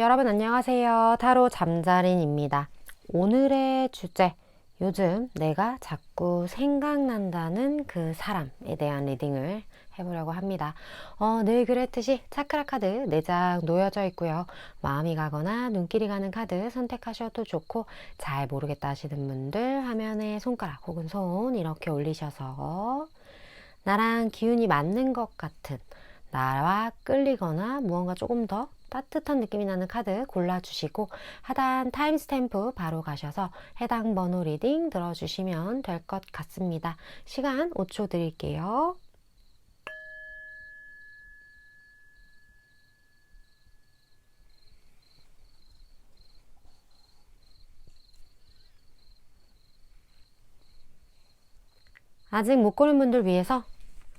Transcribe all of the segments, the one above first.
여러분 안녕하세요. 타로 잠자린입니다. 오늘의 주제, 요즘 내가 자꾸 생각난다는 그 사람에 대한 리딩을 해보려고 합니다. 늘 그랬듯이 차크라 카드 4장 놓여져 있고요. 마음이 가거나 눈길이 가는 카드 선택하셔도 좋고, 잘 모르겠다 하시는 분들 화면에 손가락 혹은 손 이렇게 올리셔서 나랑 기운이 맞는 것 같은, 나와 끌리거나 무언가 조금 더 따뜻한 느낌이 나는 카드 골라주시고, 하단 타임스탬프 바로 가셔서 해당 번호 리딩 들어주시면 될 것 같습니다. 시간 5초 드릴게요. 아직 못 고른 분들 위해서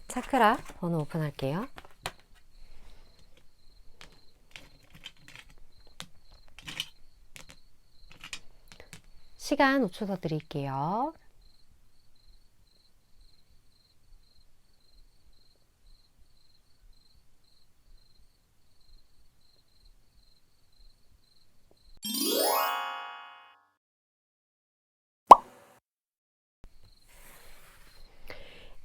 차크라 번호 오픈할게요. 시간 5초 더 드릴게요.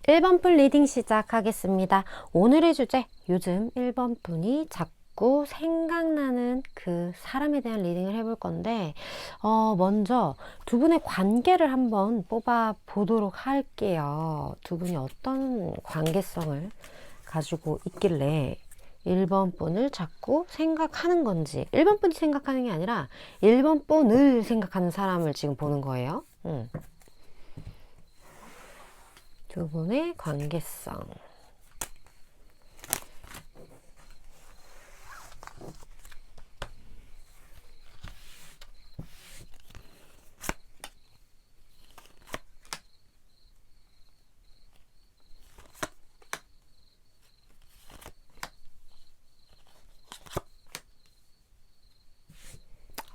(1번) 분 리딩 시작하겠습니다. 오늘의 주제, 요즘 1번 분이 자꾸 생각나는 그 사람에 대한 리딩을 해볼 건데, 먼저 두 분의 관계를 한번 뽑아 보도록 할게요. 두 분이 어떤 관계성을 가지고 있길래 1번 분을 자꾸 생각하는 건지, 1번 분이 생각하는 게 아니라 1번 분을 생각하는 사람을 지금 보는 거예요. 두 분의 관계성.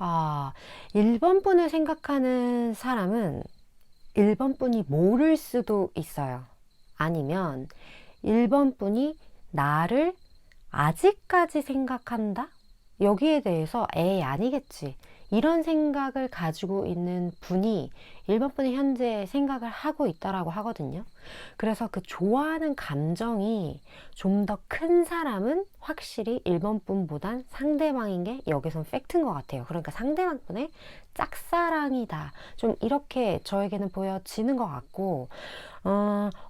아, 1번 분을 생각하는 사람은 1번 분이 모를 수도 있어요. 아니면 1번 분이 나를 아직까지 생각한다? 여기에 대해서 에이 아니겠지, 이런 생각을 가지고 있는 분이 1번 분이 현재 생각을 하고 있다라고 하거든요. 그래서 그 좋아하는 감정이 좀 더 큰 사람은 확실히 1번 분보단 상대방인 게 여기선 팩트인 것 같아요. 그러니까 상대방 분의 짝사랑이다, 좀 이렇게 저에게는 보여지는 것 같고,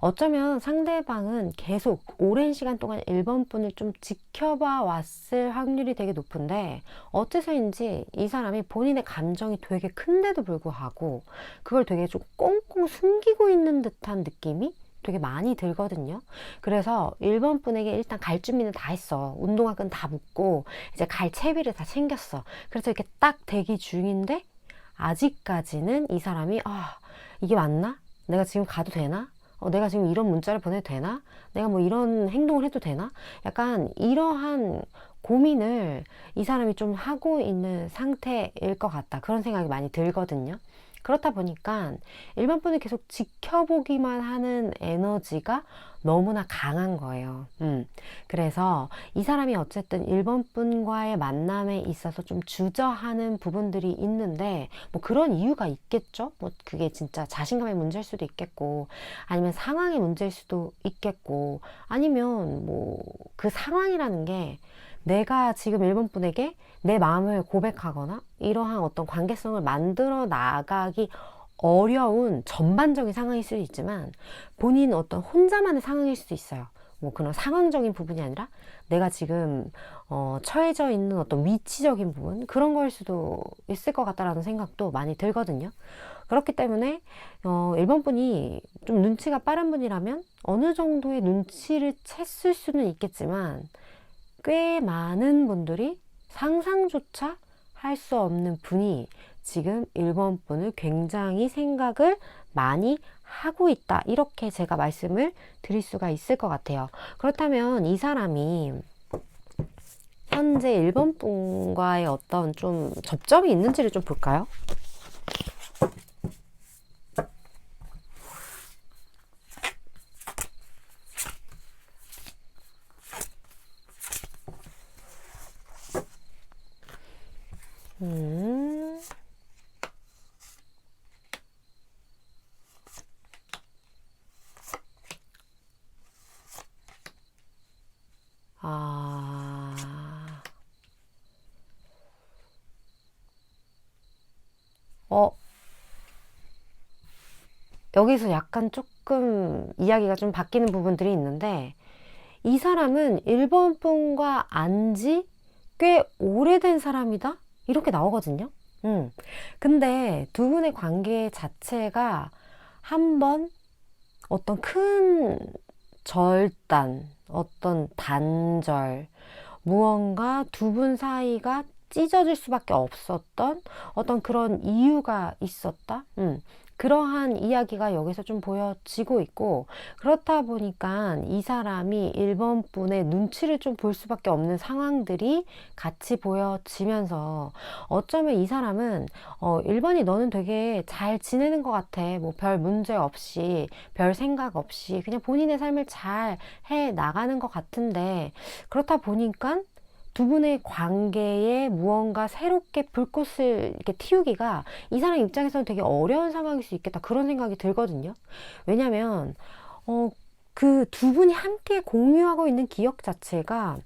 어쩌면 상대방은 계속 오랜 시간 동안 1번 분을 좀 지켜봐 왔을 확률이 되게 높은데, 어째서인지 이 사람이 본인의 감정이 되게 큰데도 불구하고 그걸 되게 좀 꽁꽁 숨기고 있는 듯한 느낌이 되게 많이 들거든요. 그래서 1번 분에게 일단 갈 준비는 다 했어. 운동화끈 다 묶고 이제 갈 채비를 다 챙겼어. 그래서 이렇게 딱 대기 중인데, 아직까지는 이 사람이 이게 맞나? 내가 지금 가도 되나? 내가 지금 이런 문자를 보내도 되나? 내가 뭐 이런 행동을 해도 되나? 약간 이러한 고민을 이 사람이 좀 하고 있는 상태일 것 같다, 그런 생각이 많이 들거든요. 그렇다 보니까 1번 분을 계속 지켜보기만 하는 에너지가 너무나 강한 거예요. 그래서 이 사람이 어쨌든 1번 분과의 만남에 있어서 좀 주저하는 부분들이 있는데, 뭐 그런 이유가 있겠죠. 뭐 그게 진짜 자신감의 문제일 수도 있겠고, 아니면 상황의 문제일 수도 있겠고, 아니면 뭐 그 상황이라는 게 내가 지금 1번 분에게 내 마음을 고백하거나 이러한 어떤 관계성을 만들어 나가기 어려운 전반적인 상황일 수도 있지만, 본인 어떤 혼자만의 상황일 수도 있어요. 뭐 그런 상황적인 부분이 아니라 내가 지금 처해져 있는 어떤 위치적인 부분, 그런 거일 수도 있을 것 같다라는 생각도 많이 들거든요. 그렇기 때문에 1번 분이 좀 눈치가 빠른 분이라면 어느 정도의 눈치를 챘을 수는 있겠지만, 꽤 많은 분들이 상상조차 할 수 없는 분이 지금 1번 분을 굉장히 생각을 많이 하고 있다, 이렇게 제가 말씀을 드릴 수가 있을 것 같아요. 그렇다면 이 사람이 현재 1번 분과의 어떤 좀 접점이 있는지를 좀 볼까요? 어, 여기서 약간 조금 이야기가 좀 바뀌는 부분들이 있는데, 이 사람은 1번 분과 안지 꽤 오래된 사람이다? 이렇게 나오거든요. 근데 두 분의 관계 자체가 한번 어떤 큰 절단, 어떤 단절, 무언가 두 분 사이가 찢어질 수밖에 없었던 어떤 그런 이유가 있었다. 그러한 이야기가 여기서 좀 보여지고 있고, 그렇다 보니까 이 사람이 1번 분의 눈치를 좀 볼 수밖에 없는 상황들이 같이 보여지면서, 어쩌면 이 사람은 1번이 너는 되게 잘 지내는 것 같아. 뭐 별 문제 없이, 별 생각 없이 그냥 본인의 삶을 잘 해 나가는 것 같은데, 그렇다 보니까 두 분의 관계에 무언가 새롭게 불꽃을 이렇게 틔우기가 이 사람 입장에서는 되게 어려운 상황일 수 있겠다, 그런 생각이 들거든요. 왜냐면 그 두 분이 함께 공유하고 있는 기억 자체가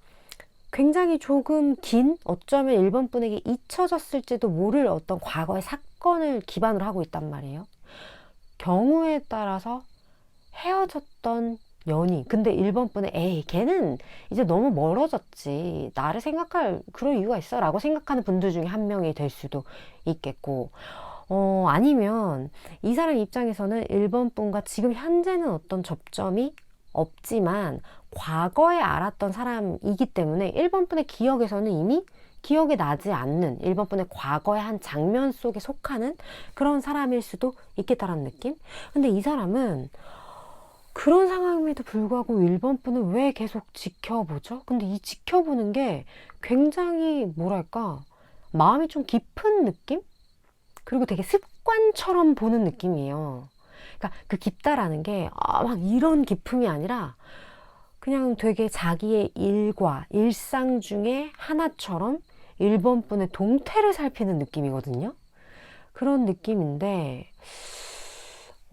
굉장히 조금 긴, 어쩌면 1번 분에게 잊혀졌을지도 모를 어떤 과거의 사건을 기반으로 하고 있단 말이에요. 경우에 따라서 헤어졌던 연인. 근데 1번 분은 에이, 걔는 이제 너무 멀어졌지. 나를 생각할 그런 이유가 있어? 라고 생각하는 분들 중에 한 명이 될 수도 있겠고, 아니면 이 사람 입장에서는 1번 분과 지금 현재는 어떤 접점이 없지만 과거에 알았던 사람이기 때문에 1번 분의 기억에서는 이미 기억이 나지 않는 1번 분의 과거의 한 장면 속에 속하는 그런 사람일 수도 있겠다라는 느낌? 근데 이 사람은 그런 상황임에도 불구하고 1번 분은 왜 계속 지켜보죠? 근데 이 지켜보는 게 굉장히 뭐랄까, 마음이 좀 깊은 느낌? 그리고 되게 습관처럼 보는 느낌이에요. 그러니까 그 깊다라는 게 막 이런 깊음이 아니라 그냥 되게 자기의 일과 일상 중에 하나처럼 1번 분의 동태를 살피는 느낌이거든요. 그런 느낌인데,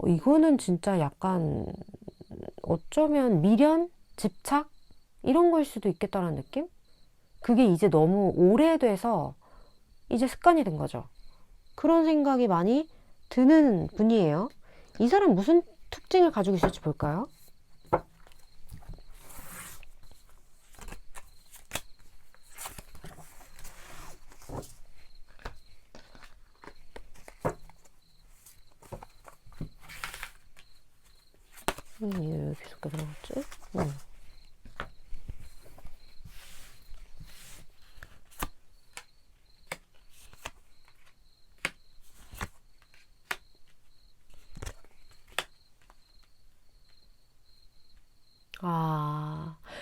이거는 진짜 약간 어쩌면 미련? 집착? 이런 걸 수도 있겠다는 느낌? 그게 이제 너무 오래돼서 이제 습관이 된 거죠. 그런 생각이 많이 드는 분이에요. 이 사람 무슨 특징을 가지고 있을지 볼까요? 왜 계속 들어갔지?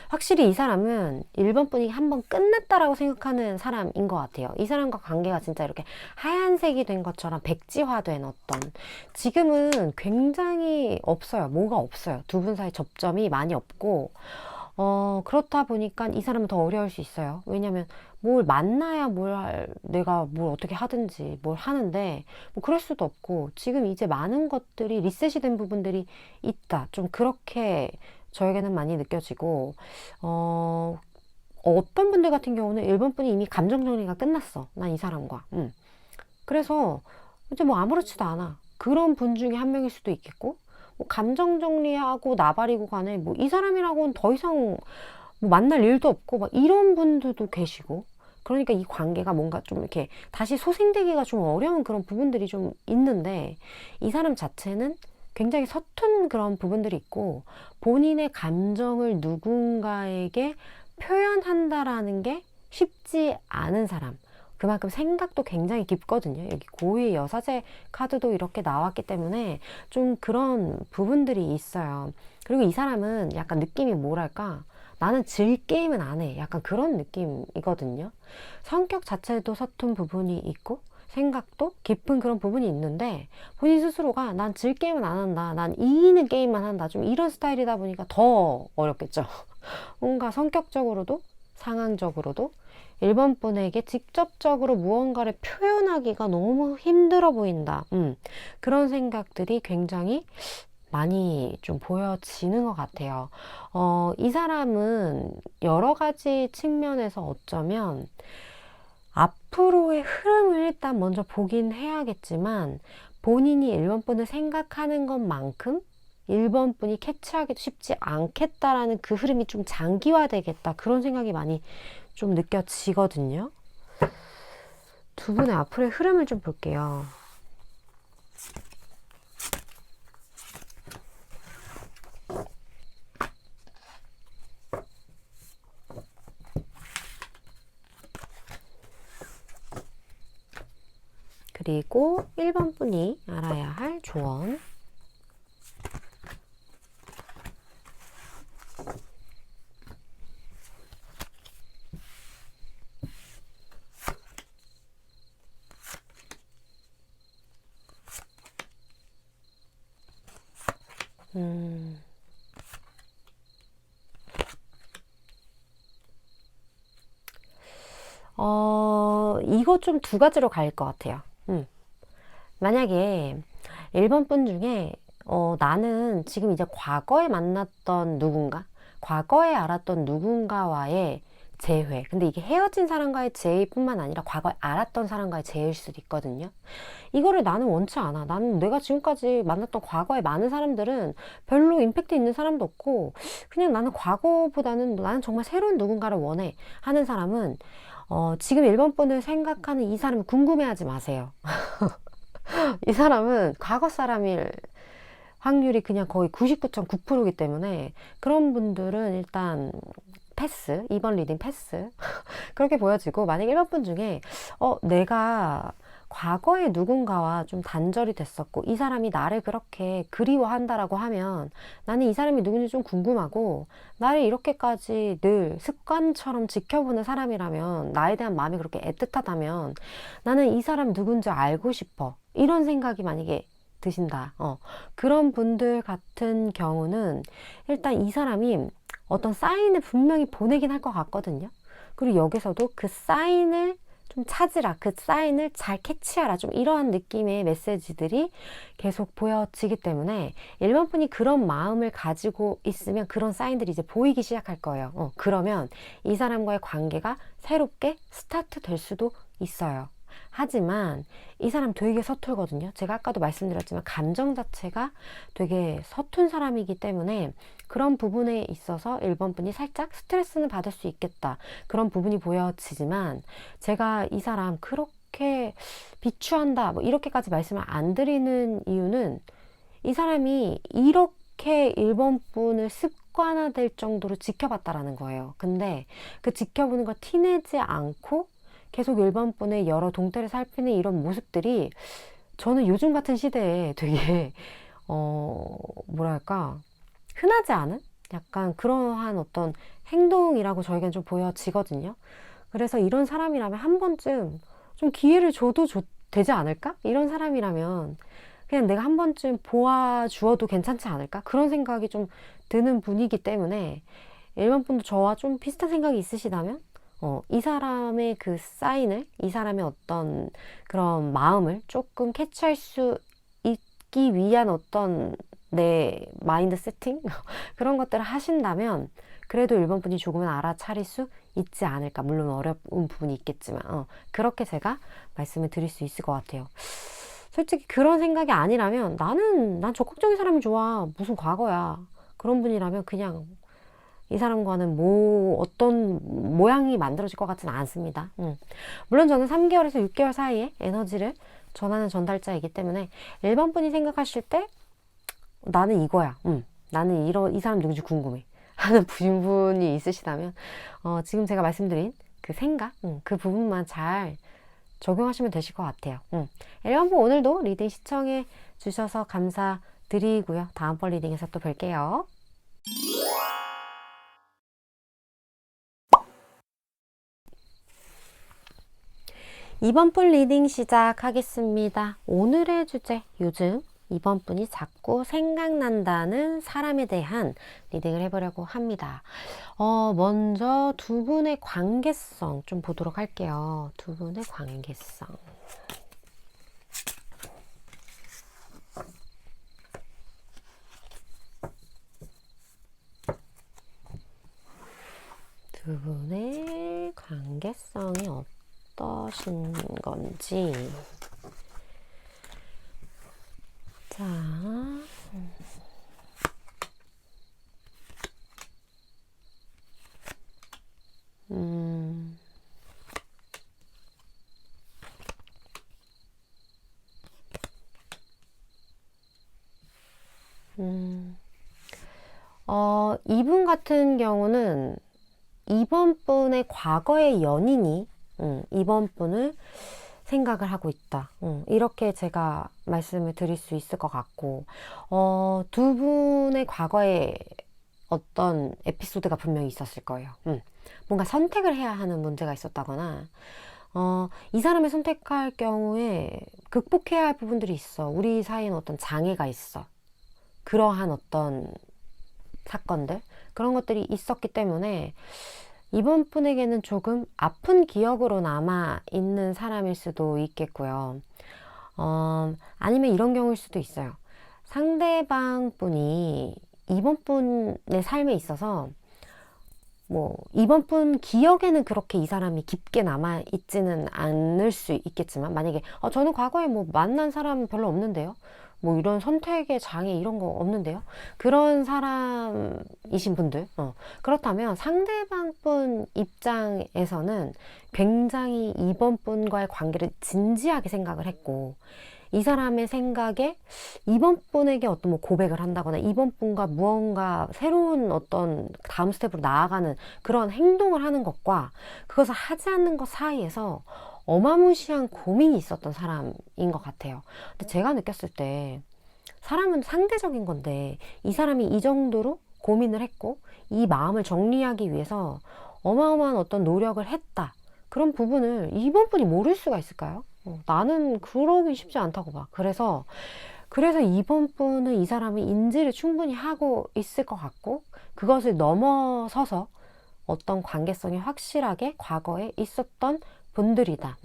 확실히 이 사람은 1번 분이 한번 끝났다라고 생각하는 사람인 것 같아요. 이 사람과 관계가 진짜 이렇게 하얀색이 된 것처럼 백지화된 어떤, 지금은 굉장히 없어요. 뭐가 없어요. 두 분 사이 접점이 많이 없고, 그렇다 보니까 이 사람은 더 어려울 수 있어요. 왜냐면 뭘 만나야 내가 뭘 어떻게 하든지 뭘 하는데, 뭐 그럴 수도 없고, 지금 이제 많은 것들이 리셋이 된 부분들이 있다. 좀 그렇게 저에게는 많이 느껴지고, 어떤 분들 같은 경우는 1번 분이 이미 감정 정리가 끝났어. 난 이 사람과. 그래서 이제 뭐 아무렇지도 않아. 그런 분 중에 한 명일 수도 있겠고, 뭐 감정 정리하고 나발이고 간에 뭐 이 사람이라고는 더 이상 뭐 만날 일도 없고 막 이런 분들도 계시고, 그러니까 이 관계가 뭔가 좀 이렇게 다시 소생되기가 좀 어려운 그런 부분들이 좀 있는데, 이 사람 자체는 굉장히 서툰 그런 부분들이 있고, 본인의 감정을 누군가에게 표현한다라는 게 쉽지 않은 사람. 그만큼 생각도 굉장히 깊거든요. 여기 고유의 여사제 카드도 이렇게 나왔기 때문에 좀 그런 부분들이 있어요. 그리고 이 사람은 약간 느낌이 뭐랄까, 나는 질 게임은 안 해. 약간 그런 느낌이거든요. 성격 자체도 서툰 부분이 있고, 생각도 깊은 그런 부분이 있는데, 본인 스스로가 난 질 게임은 안 한다, 난 이기는 게임만 한다, 좀 이런 스타일이다 보니까 더 어렵겠죠. 뭔가 성격적으로도 상황적으로도 1번 분에게 직접적으로 무언가를 표현하기가 너무 힘들어 보인다. 그런 생각들이 굉장히 많이 좀 보여지는 것 같아요. 이 사람은 여러 가지 측면에서 어쩌면 앞으로의 흐름을 일단 먼저 보긴 해야겠지만 본인이 1번 분을 생각하는 것만큼 1번 분이 캐치하기도 쉽지 않겠다라는 그 흐름이 좀 장기화되겠다. 그런 생각이 많이 좀 느껴지거든요. 두 분의 앞으로의 흐름을 좀 볼게요. 그리고 1번 분이 알아야 할 조언. 이거 좀 두 가지로 갈 것 같아요. 만약에 1번 분 중에 나는 지금 이제 과거에 만났던 누군가, 과거에 알았던 누군가와의 재회. 근데 이게 헤어진 사람과의 재회뿐만 아니라 과거에 알았던 사람과의 재회일 수도 있거든요. 이거를 나는 원치 않아. 나는 내가 지금까지 만났던 과거에 많은 사람들은 별로 임팩트 있는 사람도 없고, 그냥 나는 과거보다는 나는 정말 새로운 누군가를 원해 하는 사람은 지금 1번 분을 생각하는 이 사람을 궁금해하지 마세요. 이 사람은 과거 사람일 확률이 그냥 거의 99.9%이기 때문에 그런 분들은 일단 패스, 2번 리딩 패스. 그렇게 보여지고, 만약 1번 분 중에 내가 과거에 누군가와 좀 단절이 됐었고 이 사람이 나를 그렇게 그리워한다라고 하면 나는 이 사람이 누군지 좀 궁금하고, 나를 이렇게까지 늘 습관처럼 지켜보는 사람이라면, 나에 대한 마음이 그렇게 애틋하다면 나는 이 사람 누군지 알고 싶어, 이런 생각이 만약에 드신다. 그런 분들 같은 경우는 일단 이 사람이 어떤 사인을 분명히 보내긴 할 것 같거든요. 그리고 여기서도 그 사인을 좀 찾으라, 그 사인을 잘 캐치하라, 좀 이러한 느낌의 메시지들이 계속 보여지기 때문에 1번 분이 그런 마음을 가지고 있으면 그런 사인들이 이제 보이기 시작할 거예요. 그러면 이 사람과의 관계가 새롭게 스타트 될 수도 있어요. 하지만 이 사람 되게 서툴거든요. 제가 아까도 말씀드렸지만 감정 자체가 되게 서툰 사람이기 때문에 그런 부분에 있어서 1번 분이 살짝 스트레스는 받을 수 있겠다, 그런 부분이 보여지지만, 제가 이 사람 그렇게 비추한다 뭐 이렇게까지 말씀을 안 드리는 이유는 이 사람이 이렇게 1번 분을 습관화될 정도로 지켜봤다라는 거예요. 근데 그 지켜보는 걸 티내지 않고 계속 1번 분의 여러 동태를 살피는 이런 모습들이 저는 요즘 같은 시대에 되게 뭐랄까, 흔하지 않은 약간 그러한 어떤 행동이라고 저에겐 좀 보여지거든요. 그래서 이런 사람이라면 한 번쯤 좀 기회를 줘도 되지 않을까? 이런 사람이라면 그냥 내가 한 번쯤 보아주어도 괜찮지 않을까? 그런 생각이 좀 드는 분이기 때문에 1번 분도 저와 좀 비슷한 생각이 있으시다면 이 사람의 그 사인을, 이 사람의 어떤 그런 마음을 조금 캐치할 수 있기 위한 어떤 내 마인드 세팅? 그런 것들을 하신다면 그래도 1번 분이 조금은 알아차릴 수 있지 않을까. 물론 어려운 부분이 있겠지만 그렇게 제가 말씀을 드릴 수 있을 것 같아요. 솔직히 그런 생각이 아니라면 난 적극적인 사람이 좋아, 무슨 과거야, 그런 분이라면 그냥 이 사람과는 어떤 모양이 만들어질 것 같지는 않습니다. 물론 저는 3개월에서 6개월 사이에 에너지를 전하는 전달자이기 때문에 1번 분이 생각하실 때 나는 이거야, 나는 이 사람 누군지 궁금해 하는 분이 있으시다면 지금 제가 말씀드린 그 생각, 그 부분만 잘 적용하시면 되실 것 같아요. 1번 분 오늘도 리딩 시청해 주셔서 감사드리고요. 다음번 리딩에서 또 뵐게요. 2번 분 리딩 시작하겠습니다. 오늘의 주제, 요즘 2번 분이 자꾸 생각난다는 사람에 대한 리딩을 해보려고 합니다. 먼저 두 분의 관계성 좀 보도록 할게요. 두 분의 관계성. 두 분의 관계성이 무엇인 건지. 자, 음, 이분 같은 경우는 이번 분의 과거의 연인이 이번 분을 생각을 하고 있다. 이렇게 제가 말씀을 드릴 수 있을 것 같고, 두 분의 과거에 어떤 에피소드가 분명히 있었을 거예요. 뭔가 선택을 해야 하는 문제가 있었다거나, 이 사람을 선택할 경우에 극복해야 할 부분들이 있어. 우리 사이에는 어떤 장애가 있어. 그러한 어떤 사건들, 그런 것들이 있었기 때문에 이번 분에게는 조금 아픈 기억으로 남아 있는 사람일 수도 있겠고요. 아니면 이런 경우일 수도 있어요. 상대방 분이 이번 분의 삶에 있어서 뭐 이번 분 기억에는 그렇게 이 사람이 깊게 남아 있지는 않을 수 있겠지만, 만약에 저는 과거에 뭐 만난 사람 별로 없는데요, 뭐 이런 선택의 장애 이런 거 없는데요, 그런 사람이신 분들, 그렇다면 상대방 분 입장에서는 굉장히 이번 분과의 관계를 진지하게 생각을 했고, 이 사람의 생각에 이번 분에게 어떤 뭐 고백을 한다거나 이번 분과 무언가 새로운 어떤 다음 스텝으로 나아가는 그런 행동을 하는 것과 그것을 하지 않는 것 사이에서 어마무시한 고민이 있었던 사람인 것 같아요. 근데 제가 느꼈을 때 사람은 상대적인 건데, 이 사람이 이 정도로 고민을 했고 이 마음을 정리하기 위해서 어마어마한 어떤 노력을 했다, 그런 부분을 이번 분이 모를 수가 있을까요? 나는 그러기 쉽지 않다고 봐. 그래서 이번 분은 이 사람이 인지를 충분히 하고 있을 것 같고, 그것을 넘어서서 어떤 관계성이 확실하게 과거에 있었던 분들이다.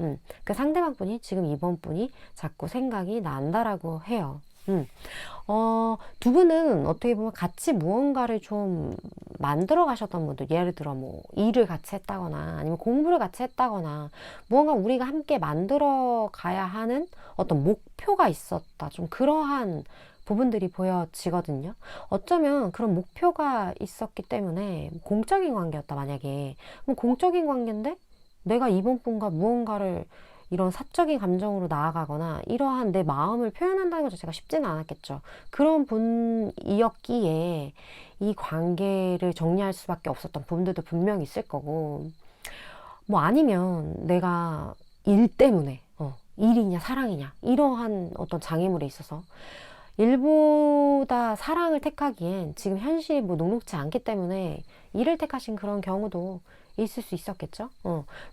그 상대방 분이 지금 이번 분이 자꾸 생각이 난다라고 해요. 두 분은 어떻게 보면 같이 무언가를 좀 만들어 가셨던 분들, 예를 들어 뭐 일을 같이 했다거나 아니면 공부를 같이 했다거나 무언가 우리가 함께 만들어 가야 하는 어떤 목표가 있었다, 좀 그러한 부분들이 보여지거든요. 어쩌면 그런 목표가 있었기 때문에 공적인 관계였다, 만약에. 그럼 공적인 관계인데 내가 이번 분과 무언가를 이런 사적인 감정으로 나아가거나 이러한 내 마음을 표현한다는 것 자체가 쉽지는 않았겠죠. 그런 분이었기에 이 관계를 정리할 수밖에 없었던 부분들도 분명히 있을 거고, 뭐 아니면 내가 일 때문에 일이냐 사랑이냐 이러한 어떤 장애물에 있어서 일보다 사랑을 택하기엔 지금 현실이 뭐 녹록지 않기 때문에 일을 택하신 그런 경우도 있을 수 있었겠죠.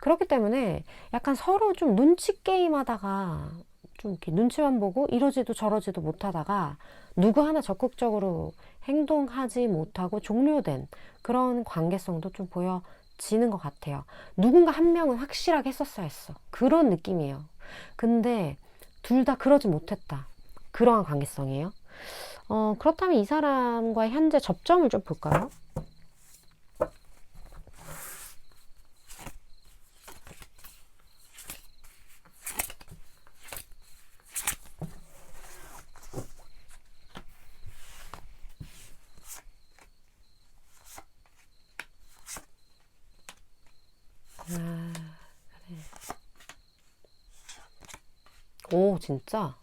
그렇기 때문에 약간 서로 좀 눈치 게임 하다가 좀 이렇게 눈치만 보고 이러지도 저러지도 못하다가 누구 하나 적극적으로 행동하지 못하고 종료된 그런 관계성도 좀 보여지는 것 같아요. 누군가 한 명은 확실하게 했었어야 했어, 그런 느낌이에요. 근데 둘 다 그러지 못했다, 그러한 관계성이에요. 그렇다면 이 사람과의 현재 접점을 좀 볼까요? 오, 진짜?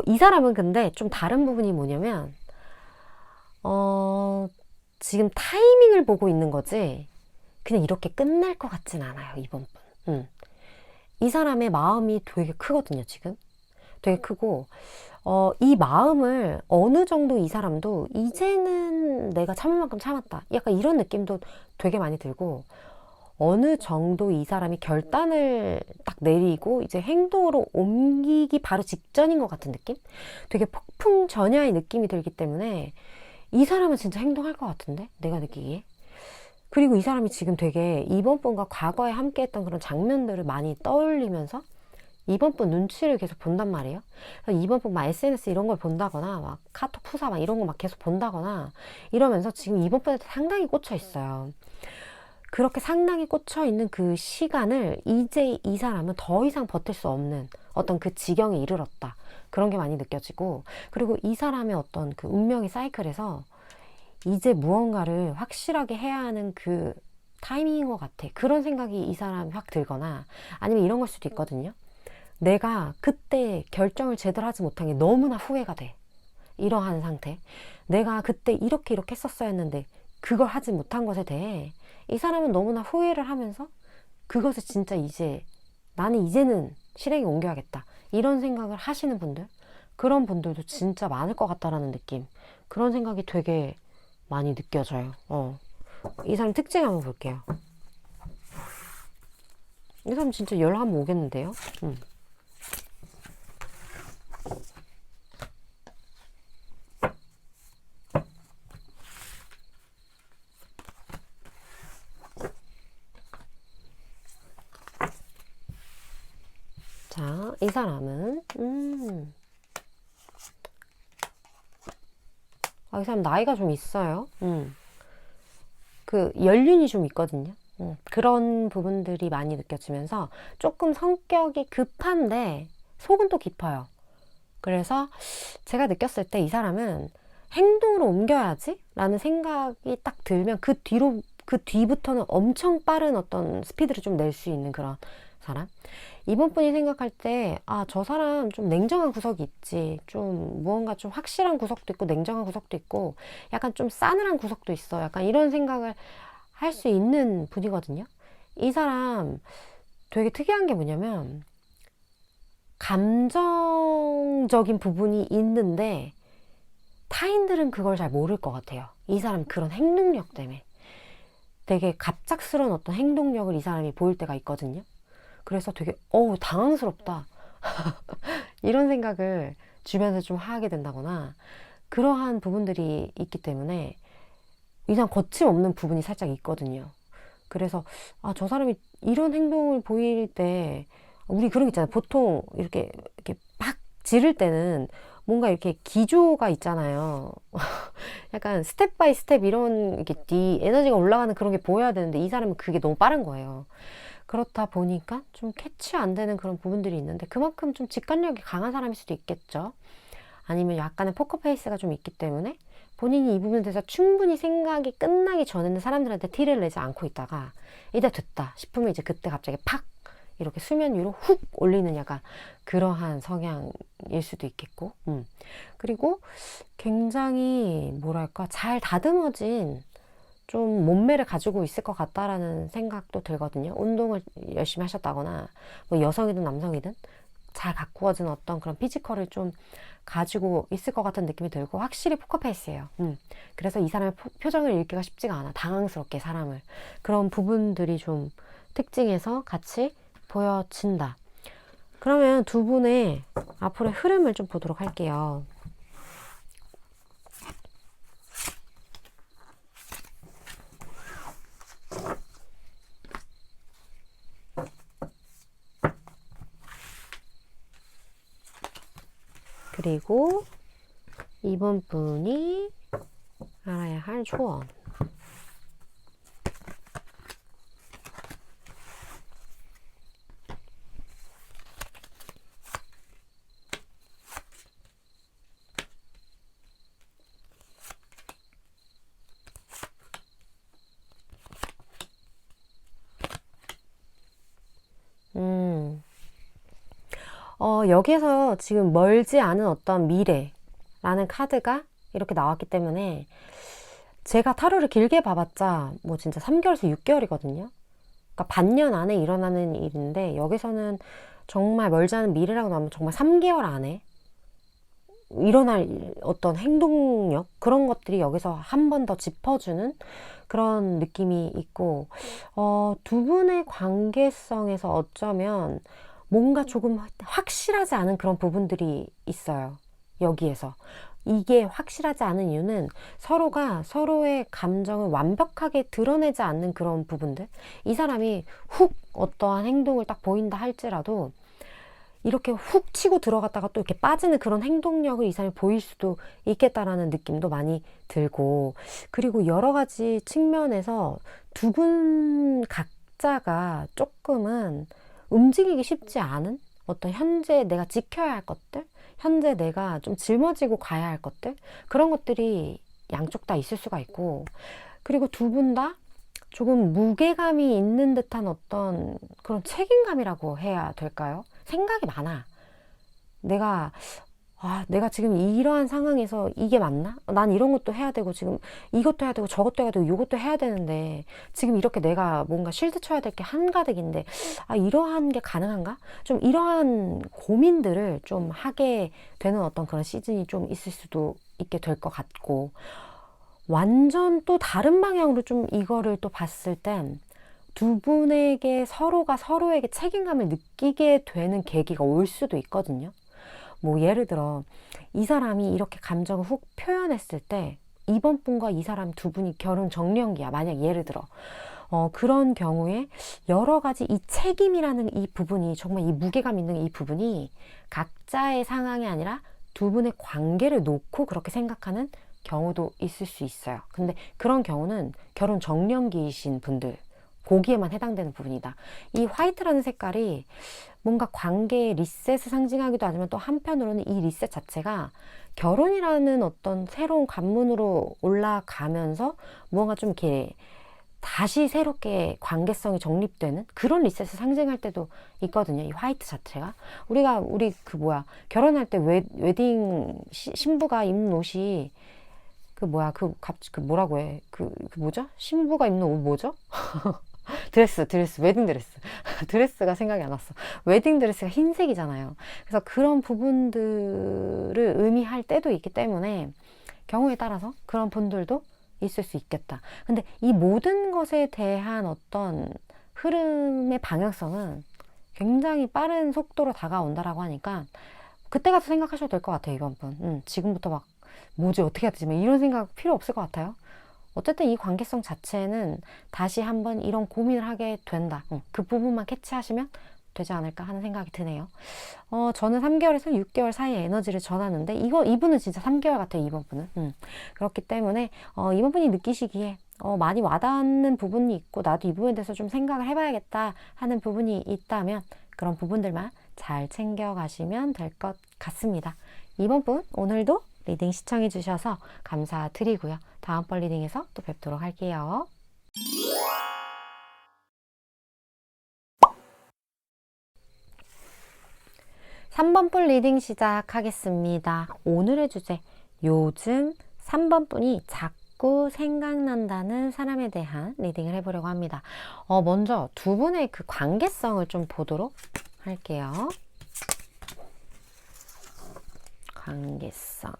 이 사람은 근데 좀 다른 부분이 뭐냐면, 지금 타이밍을 보고 있는 거지, 그냥 이렇게 끝날 것 같진 않아요, 이번 분. 이 사람의 마음이 되게 크거든요, 지금. 되게 크고, 이 마음을 어느 정도 이 사람도 이제는 내가 참을 만큼 참았다, 약간 이런 느낌도 되게 많이 들고, 어느 정도 이 사람이 결단을 딱 내리고 이제 행동으로 옮기기 바로 직전인 것 같은 느낌? 되게 폭풍전야의 느낌이 들기 때문에 이 사람은 진짜 행동할 것 같은데? 내가 느끼기에. 그리고 이 사람이 지금 되게 이번 분과 과거에 함께 했던 그런 장면들을 많이 떠올리면서 이번 분 눈치를 계속 본단 말이에요. 이번 분 막 SNS 이런 걸 본다거나 막 카톡 푸사 막 이런 거 막 계속 본다거나 이러면서 지금 이번 분한테 상당히 꽂혀 있어요. 그렇게 상당히 꽂혀 있는 그 시간을 이제 이 사람은 더 이상 버틸 수 없는 어떤 그 지경에 이르렀다. 그런 게 많이 느껴지고, 그리고 이 사람의 어떤 그 운명의 사이클에서 이제 무언가를 확실하게 해야 하는 그 타이밍인 것 같아. 그런 생각이 이 사람이 확 들거나, 아니면 이런 걸 수도 있거든요. 내가 그때 결정을 제대로 하지 못한 게 너무나 후회가 돼. 이러한 상태. 내가 그때 이렇게 했었어야 했는데 그걸 하지 못한 것에 대해 이 사람은 너무나 후회를 하면서 그것을 진짜 이제 나는 이제는 실행에 옮겨야겠다. 이런 생각을 하시는 분들, 그런 분들도 진짜 많을 것 같다라는 느낌. 그런 생각이 되게 많이 느껴져요. 이 사람 특징 한번 볼게요. 이 사람 진짜 연락 한번 오겠는데요? 자, 이 사람은 이 사람 나이가 좀 있어요. 그 연륜이 좀 있거든요. 그런 부분들이 많이 느껴지면서 조금 성격이 급한데 속은 또 깊어요. 그래서 제가 느꼈을 때 이 사람은 행동으로 옮겨야지 라는 생각이 딱 들면 그 뒤부터는 엄청 빠른 어떤 스피드를 좀 낼 수 있는 그런 사람. 이번 분이 생각할 때, 저 사람 좀 냉정한 구석이 있지. 좀 무언가 좀 확실한 구석도 있고, 냉정한 구석도 있고, 약간 좀 싸늘한 구석도 있어. 약간 이런 생각을 할 수 있는 분이거든요. 이 사람 되게 특이한 게 뭐냐면, 감정적인 부분이 있는데, 타인들은 그걸 잘 모를 것 같아요. 이 사람 그런 행동력 때문에. 되게 갑작스러운 어떤 행동력을 이 사람이 보일 때가 있거든요. 그래서 되게 당황스럽다 이런 생각을 주변에서 좀 하게 된다거나, 그러한 부분들이 있기 때문에 이상 거침없는 부분이 살짝 있거든요. 그래서 저 사람이 이런 행동을 보일 때, 우리 그런 게 있잖아요. 보통 이렇게 막 지를 때는 뭔가 이렇게 기조가 있잖아요. 약간 스텝 바이 스텝 이런 이렇게 에너지가 올라가는 그런 게 보여야 되는데 이 사람은 그게 너무 빠른 거예요. 그렇다 보니까 좀 캐치 안 되는 그런 부분들이 있는데, 그만큼 좀 직관력이 강한 사람일 수도 있겠죠. 아니면 약간의 포커페이스가 좀 있기 때문에 본인이 이 부분에 대해서 충분히 생각이 끝나기 전에는 사람들한테 티를 내지 않고 있다가 이제 됐다 싶으면 이제 그때 갑자기 팍 이렇게 수면 위로 훅 올리는 약간 그러한 성향일 수도 있겠고, 그리고 굉장히 뭐랄까 잘 다듬어진 좀 몸매를 가지고 있을 것 같다라는 생각도 들거든요. 운동을 열심히 하셨다거나, 뭐 여성이든 남성이든 잘 가꾸어진 어떤 그런 피지컬을 좀 가지고 있을 것 같은 느낌이 들고, 확실히 포커페이스예요. 그래서 이 사람의 표정을 읽기가 쉽지가 않아. 당황스럽게 사람을. 그런 부분들이 좀 특징에서 같이 보여진다. 그러면 두 분의 앞으로의 흐름을 좀 보도록 할게요. 그리고 이번 분이 알아야 할 조언. 여기에서 지금 멀지 않은 어떤 미래라는 카드가 이렇게 나왔기 때문에, 제가 타로를 길게 봐봤자 뭐 진짜 3개월에서 6개월이거든요. 그러니까 반년 안에 일어나는 일인데, 여기서는 정말 멀지 않은 미래라고 나오면 정말 3개월 안에 일어날 어떤 행동력, 그런 것들이 여기서 한 번 더 짚어주는 그런 느낌이 있고, 두 분의 관계성에서 어쩌면 뭔가 조금 확실하지 않은 그런 부분들이 있어요. 여기에서. 이게 확실하지 않은 이유는 서로가 서로의 감정을 완벽하게 드러내지 않는 그런 부분들. 이 사람이 훅 어떠한 행동을 딱 보인다 할지라도 이렇게 훅 치고 들어갔다가 또 이렇게 빠지는 그런 행동력을 이 사람이 보일 수도 있겠다라는 느낌도 많이 들고, 그리고 여러 가지 측면에서 두 분 각자가 조금은 움직이기 쉽지 않은 어떤 현재 내가 지켜야 할 것들, 현재 내가 좀 짊어지고 가야 할 것들, 그런 것들이 양쪽 다 있을 수가 있고, 그리고 두 분 다 조금 무게감이 있는 듯한 어떤 그런 책임감이라고 해야 될까요? 생각이 많아. 내가 내가 지금 이러한 상황에서 이게 맞나? 난 이런 것도 해야 되고, 지금 이것도 해야 되고, 저것도 해야 되고, 이것도 해야 되는데, 지금 이렇게 내가 뭔가 실드 쳐야 될 게 한가득인데, 이러한 게 가능한가? 좀 이러한 고민들을 좀 하게 되는 어떤 그런 시즌이 좀 있을 수도 있게 될 것 같고, 완전 또 다른 방향으로 좀 이거를 또 봤을 땐 두 분에게 서로가 서로에게 책임감을 느끼게 되는 계기가 올 수도 있거든요. 뭐 예를 들어 이 사람이 이렇게 감정을 훅 표현했을 때 이번 분과 이 사람 두 분이 결혼 정년기야. 만약 예를 들어 그런 경우에 여러 가지 이 책임이라는 이 부분이, 정말 이 무게감 있는 이 부분이 각자의 상황이 아니라 두 분의 관계를 놓고 그렇게 생각하는 경우도 있을 수 있어요. 근데 그런 경우는 결혼 정년기이신 분들, 거기에만 해당되는 부분이다. 이 화이트라는 색깔이 뭔가 관계의 리셋을 상징하기도 하지만, 또 한편으로는 이 리셋 자체가 결혼이라는 어떤 새로운 관문으로 올라가면서 뭔가 좀 이렇게 다시 새롭게 관계성이 정립되는 그런 리셋을 상징할 때도 있거든요. 이 화이트 자체가. 우리 결혼할 때 웨딩 신부가 입는 옷이 뭐라고 해? 뭐죠? 신부가 입는 옷 뭐죠? 드레스, 웨딩 드레스. 드레스가 생각이 안 났어. 웨딩 드레스가 흰색이잖아요. 그래서 그런 부분들을 의미할 때도 있기 때문에 경우에 따라서 그런 분들도 있을 수 있겠다. 근데 이 모든 것에 대한 어떤 흐름의 방향성은 굉장히 빠른 속도로 다가온다라고 하니까 그때 가서 생각하셔도 될 것 같아요, 이번 분. 지금부터 막 뭐지, 어떻게 해야 되지? 이런 생각 필요 없을 것 같아요. 어쨌든 이 관계성 자체는 다시 한번 이런 고민을 하게 된다. 그 부분만 캐치하시면 되지 않을까 하는 생각이 드네요. 저는 3개월에서 6개월 사이에 에너지를 전하는데, 이분은 진짜 3개월 같아요, 이번 분은. 그렇기 때문에, 이번 분이 느끼시기에, 많이 와닿는 부분이 있고, 나도 이 부분에 대해서 좀 생각을 해봐야겠다 하는 부분이 있다면, 그런 부분들만 잘 챙겨가시면 될 것 같습니다. 이번 분, 오늘도 리딩 시청해주셔서 감사드리고요. 다음번 리딩에서 또 뵙도록 할게요. 3번 분 리딩 시작하겠습니다. 오늘의 주제, 요즘 3번 분이 자꾸 생각난다는 사람에 대한 리딩을 해보려고 합니다. 먼저 두 분의 그 관계성을 좀 보도록 할게요. 관계성.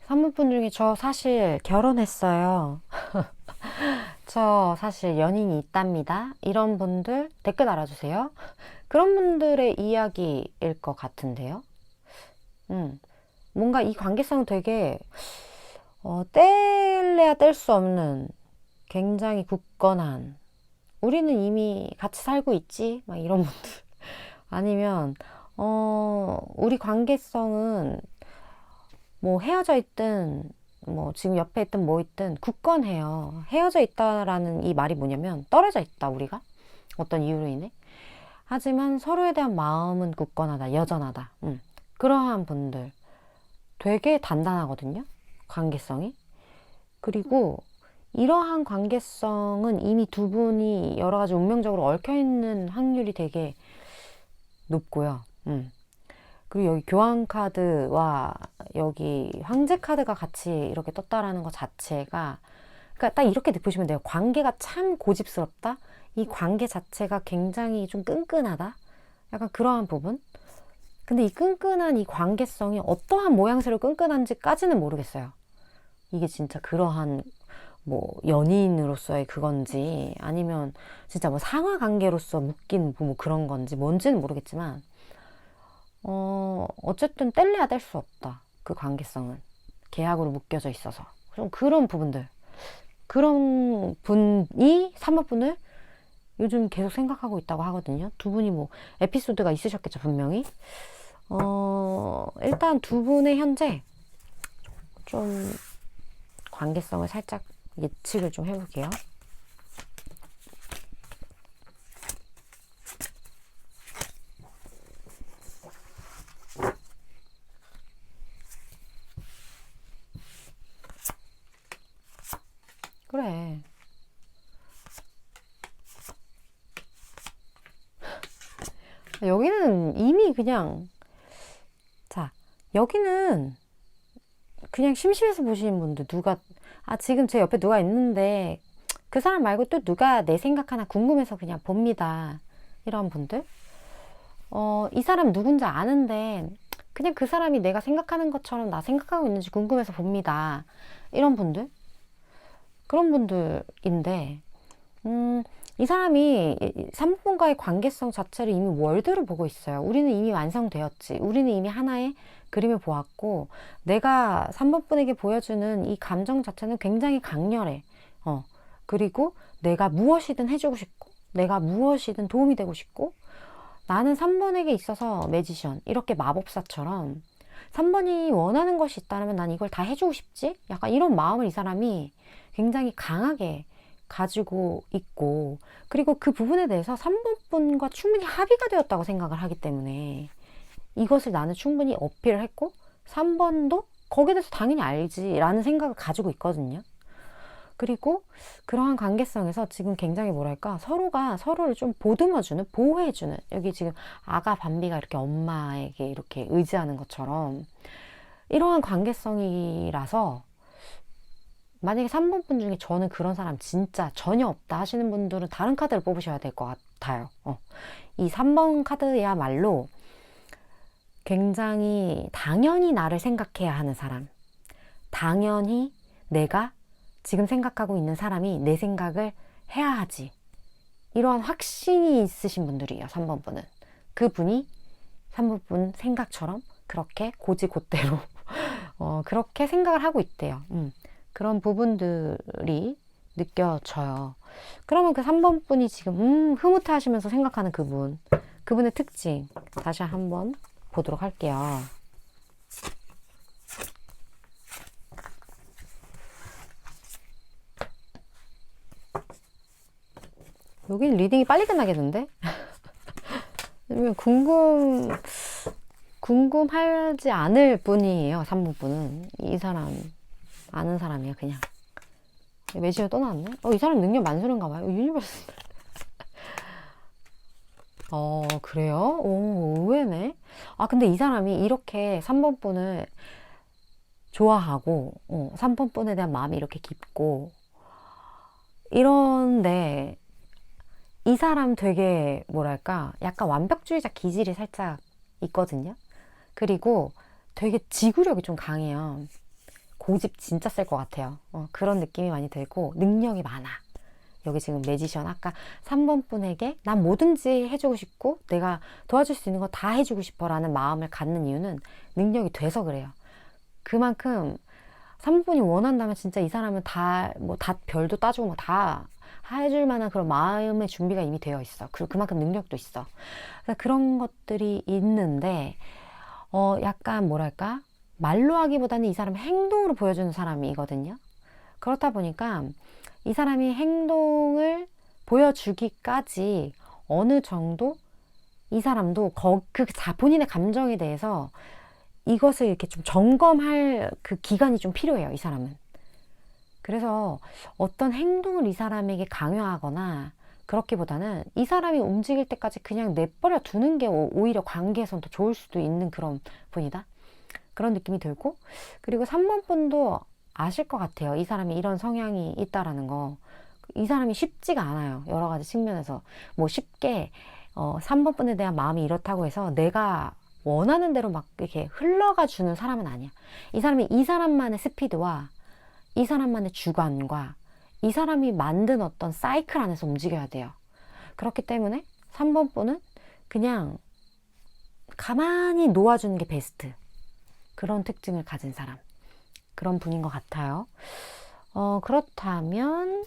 사모분 중에 저 사실 결혼했어요. 저 사실 연인이 있답니다. 이런 분들 댓글 달아주세요. 그런 분들의 이야기일 것 같은데요. 뭔가 이 관계성은 되게 뗄래야 뗄 수 없는 굉장히 굳건한, 우리는 이미 같이 살고 있지, 막 이런 분들. 아니면 우리 관계성은 뭐 헤어져 있든 뭐 지금 옆에 있든 뭐 있든 굳건해요. 헤어져 있다라는 이 말이 뭐냐면 떨어져 있다, 우리가 어떤 이유로 인해. 하지만 서로에 대한 마음은 굳건하다, 여전하다. 그러한 분들 되게 단단하거든요, 관계성이. 그리고 이러한 관계성은 이미 두 분이 여러 가지 운명적으로 얽혀있는 확률이 되게 높고요. 그리고 여기 교환 카드와 여기 황제 카드가 같이 이렇게 떴다라는 것 자체가, 그러니까 딱 이렇게 보시면 돼요. 관계가 참 고집스럽다. 이 관계 자체가 굉장히 좀 끈끈하다. 약간 그러한 부분. 근데 이 끈끈한 이 관계성이 어떠한 모양새로 끈끈한지까지는 모르겠어요. 이게 진짜 그러한 뭐 연인으로서의 그건지 아니면 진짜 뭐 상하 관계로서 묶인 뭐 그런 건지 뭔지는 모르겠지만 어쨌든 뗄래야 뗄 수 없다. 그 관계성은 계약으로 묶여져 있어서 좀 그런 부분들, 그런 분이 3번 분을 요즘 계속 생각하고 있다고 하거든요. 두 분이 뭐 에피소드가 있으셨겠죠, 분명히. 일단 두 분의 현재 좀 관계성을 살짝 예측을 좀 해볼게요. 그래. 여기는 이미 그냥, 자, 여기는 그냥 심심해서 보시는 분들, 누가, 지금 제 옆에 누가 있는데, 그 사람 말고 또 누가 내 생각 하나 궁금해서 그냥 봅니다. 이런 분들. 이 사람 누군지 아는데, 그냥 그 사람이 내가 생각하는 것처럼 나 생각하고 있는지 궁금해서 봅니다. 이런 분들. 그런 분들인데, 이 사람이 3분과의 관계성 자체를 이미 월드로 보고 있어요. 우리는 이미 완성되었지. 우리는 이미 하나의 그림을 보았고, 내가 3번 분에게 보여주는 이 감정 자체는 굉장히 강렬해. 그리고 내가 무엇이든 해주고 싶고, 내가 무엇이든 도움이 되고 싶고, 나는 3번에게 있어서 매지션, 이렇게 마법사처럼 3번이 원하는 것이 있다면 난 이걸 다 해주고 싶지? 약간 이런 마음을 이 사람이 굉장히 강하게 가지고 있고, 그리고 그 부분에 대해서 3번 분과 충분히 합의가 되었다고 생각을 하기 때문에 이것을 나는 충분히 어필을 했고 3번도 거기에 대해서 당연히 알지 라는 생각을 가지고 있거든요. 그리고 그러한 관계성에서 지금 굉장히 뭐랄까 서로가 서로를 좀 보듬어주는, 보호해주는, 여기 지금 아가 밤비가 이렇게 엄마에게 이렇게 의지하는 것처럼 이러한 관계성이라서, 만약에 3번 분 중에 저는 그런 사람 진짜 전혀 없다 하시는 분들은 다른 카드를 뽑으셔야 될 것 같아요. 이 3번 카드야말로 굉장히 당연히 나를 생각해야 하는 사람, 당연히 내가 지금 생각하고 있는 사람이 내 생각을 해야 하지, 이러한 확신이 있으신 분들이에요. 3번 분은 그분이 3번 분 생각처럼 그렇게 고지곧대로 그렇게 생각을 하고 있대요. 그런 부분들이 느껴져요. 그러면 그 3번 분이 지금 흐뭇해 하시면서 생각하는 그분의 특징 다시 한번 보도록 할게요. 여긴 리딩이 빨리 끝나겠는데? 왜냐면 궁금하지 않을 분이에요. 3번 분은. 이 사람 아는 사람이에요. 그냥 매시가 또 나왔네. 이 사람 능력 만수른가 봐요. 유니버스. 그래요? 오, 의외네. 근데 이 사람이 이렇게 3번 분을 좋아하고 3번 분에 대한 마음이 이렇게 깊고 이런데, 이 사람 되게 뭐랄까 약간 완벽주의자 기질이 살짝 있거든요. 그리고 되게 지구력이 좀 강해요. 고집 진짜 셀 것 같아요. 그런 느낌이 많이 들고 능력이 많아. 여기 지금 매지션, 아까 3번 분에게 난 뭐든지 해주고 싶고 내가 도와줄 수 있는 거 다 해주고 싶어 라는 마음을 갖는 이유는 능력이 돼서 그래요. 그만큼 3분이 원한다면 진짜 이 사람은 다 별도 따주고 뭐 다 해줄 만한 그런 마음의 준비가 이미 되어 있어. 그리고 그만큼 능력도 있어. 그래서 그런 것들이 있는데, 약간 뭐랄까, 말로 하기보다는 이 사람의 행동으로 보여주는 사람이거든요. 그렇다 보니까 이 사람이 행동을 보여주기까지 어느 정도 이 사람도 본인의 감정에 대해서 이것을 이렇게 좀 점검할 그 기간이 좀 필요해요, 이 사람은. 그래서 어떤 행동을 이 사람에게 강요하거나 그렇기보다는 이 사람이 움직일 때까지 그냥 내버려 두는 게 오히려 관계에선 더 좋을 수도 있는 그런 분이다. 그런 느낌이 들고, 그리고 3번 분도 아실 것 같아요. 이 사람이 이런 성향이 있다라는 거. 이 사람이 쉽지가 않아요. 여러 가지 측면에서. 뭐 쉽게 3번 분에 대한 마음이 이렇다고 해서 내가 원하는 대로 막 이렇게 흘러가 주는 사람은 아니야. 이 사람이 이 사람만의 스피드와 이 사람만의 주관과 이 사람이 만든 어떤 사이클 안에서 움직여야 돼요. 그렇기 때문에 3번 분은 그냥 가만히 놓아주는 게 베스트. 그런 특징을 가진 사람. 그런 분인 것 같아요. 그렇다면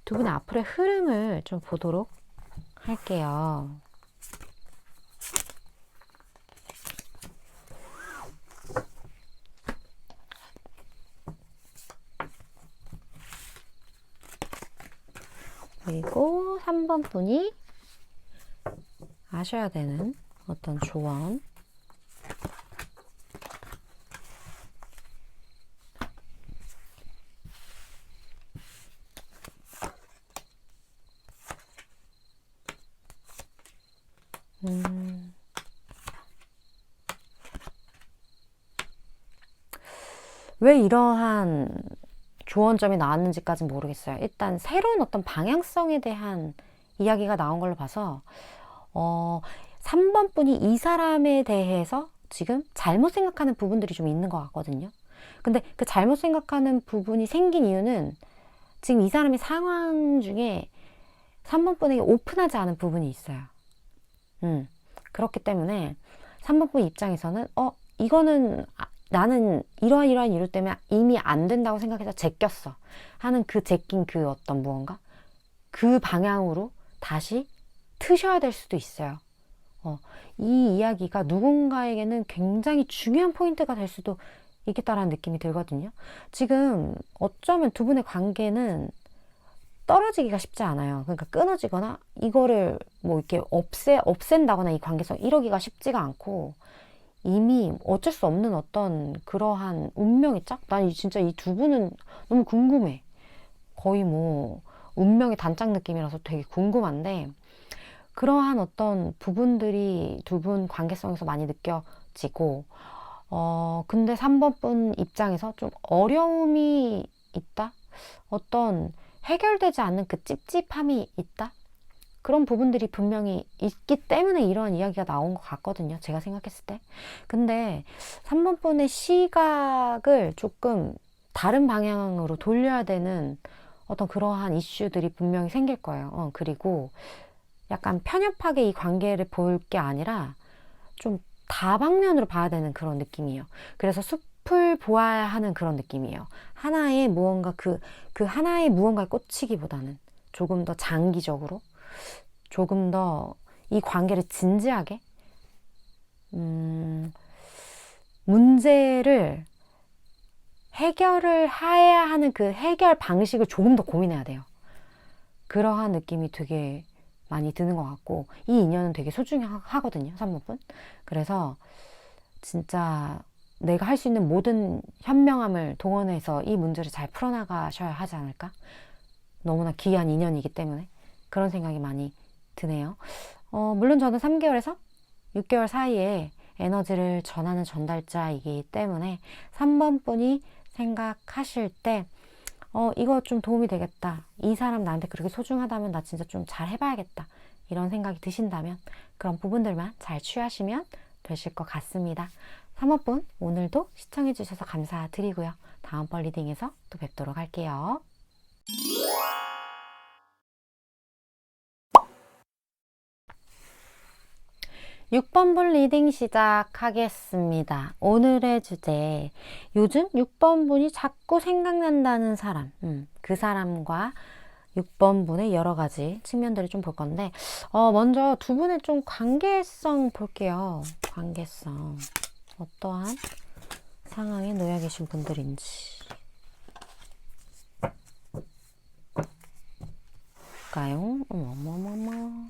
두 분의 앞으로의 흐름을 좀 보도록 할게요. 그리고 3번 분이 아셔야 되는 어떤 조언. 왜 이러한 조언점이 나왔는지까지는 모르겠어요. 일단 새로운 어떤 방향성에 대한 이야기가 나온 걸로 봐서 3번 분이 이 사람에 대해서 지금 잘못 생각하는 부분들이 좀 있는 것 같거든요. 근데 그 잘못 생각하는 부분이 생긴 이유는 지금 이 사람의 상황 중에 3번 분에게 오픈하지 않은 부분이 있어요. 그렇기 때문에 3번 분 입장에서는 이거는 나는 이러한 이유 때문에 이미 안 된다고 생각해서 제꼈어 하는 그 제낀 그 어떤 무언가 그 방향으로 다시 트셔야 될 수도 있어요. 이 이야기가 누군가에게는 굉장히 중요한 포인트가 될 수도 있겠다라는 느낌이 들거든요. 지금 어쩌면 두 분의 관계는 떨어지기가 쉽지 않아요. 그러니까 끊어지거나 이거를 뭐 이렇게 없앤다거나 이 관계성 이러기가 쉽지가 않고 이미 어쩔 수 없는 어떤 그러한 운명의 짝? 난 진짜 이 두 분은 너무 궁금해. 거의 뭐 운명의 단짝 느낌이라서 되게 궁금한데 그러한 어떤 부분들이 두 분 관계성에서 많이 느껴지고 근데 3번 분 입장에서 좀 어려움이 있다? 어떤 해결되지 않는 그 찝찝함이 있다? 그런 부분들이 분명히 있기 때문에 이러한 이야기가 나온 것 같거든요. 제가 생각했을 때. 근데 3번 분의 시각을 조금 다른 방향으로 돌려야 되는 어떤 그러한 이슈들이 분명히 생길 거예요. 그리고 약간 편협하게 이 관계를 볼 게 아니라 좀 다방면으로 봐야 되는 그런 느낌이에요. 그래서 숲을 보아야 하는 그런 느낌이에요. 하나의 무언가 그 하나의 무언가에 꽂히기보다는 조금 더 장기적으로 조금 더 이 관계를 진지하게 문제를 해결을 해야 하는 그 해결 방식을 조금 더 고민해야 돼요. 그러한 느낌이 되게 많이 드는 것 같고 이 인연은 되게 소중하거든요. 3번분. 그래서 진짜 내가 할 수 있는 모든 현명함을 동원해서 이 문제를 잘 풀어나가셔야 하지 않을까? 너무나 귀한 인연이기 때문에 그런 생각이 많이 드네요. 물론 저는 3개월에서 6개월 사이에 에너지를 전하는 전달자이기 때문에 3번 분이 생각하실 때 이거 좀 도움이 되겠다. 이 사람 나한테 그렇게 소중하다면 나 진짜 좀 잘 해봐야겠다. 이런 생각이 드신다면 그런 부분들만 잘 취하시면 되실 것 같습니다. 3번 분 오늘도 시청해주셔서 감사드리고요. 다음번 리딩에서 또 뵙도록 할게요. 6번분 리딩 시작하겠습니다. 오늘의 주제, 요즘 6번분이 자꾸 생각난다는 사람, 그 사람과 6번분의 여러 가지 측면들을 좀 볼 건데, 먼저 두 분의 좀 관계성 볼게요. 관계성. 어떠한 상황에 놓여 계신 분들인지. 볼까요? 어머머머.